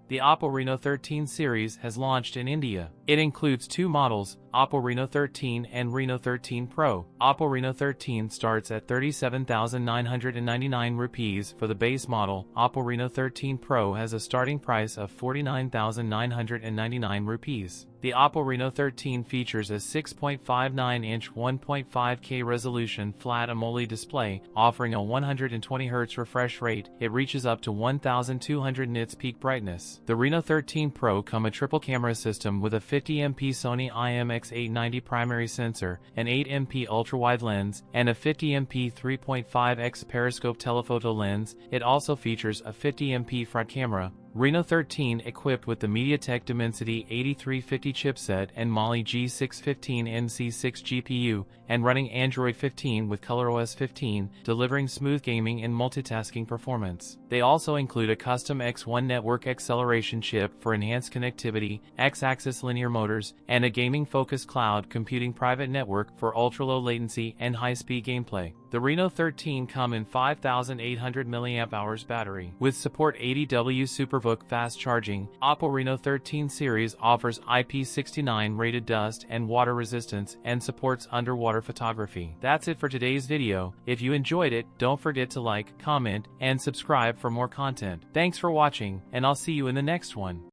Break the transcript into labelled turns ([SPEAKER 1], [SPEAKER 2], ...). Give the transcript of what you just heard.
[SPEAKER 1] The Oppo Reno 13 series has launched in India. It includes two models, Oppo Reno 13 and Reno 13 Pro. Oppo Reno 13 starts at 37,999 rupees for the base model. Oppo Reno 13 Pro has a starting price of 49,999 rupees. The Oppo Reno 13 features a 6.59-inch 1.5K resolution flat AMOLED display, offering a 120Hz refresh rate. It reaches up to 1,200 nits peak brightness. The Reno 13 Pro comes a triple camera system with a 50MP Sony IMX890 primary sensor, an 8MP ultra-wide lens, and a 50MP 3.5x periscope telephoto lens. It also features a 50MP front camera. Reno 13 equipped with the MediaTek Dimensity 8350 chipset and Mali G615NC6 GPU, and running Android 15 with ColorOS 15, delivering smooth gaming and multitasking performance. They also include a custom X1 network acceleration chip for enhanced connectivity, X-axis linear motors, and a gaming-focused cloud computing private network for ultra-low latency and high-speed gameplay. The Reno 13 comes in 5,800 mAh battery. With support 80W SuperVOOC fast charging, Oppo Reno 13 series offers IP69 rated dust and water resistance and supports underwater photography. That's it for today's video. If you enjoyed it, don't forget to like, comment, and subscribe for more content. Thanks for watching, and I'll see you in the next one.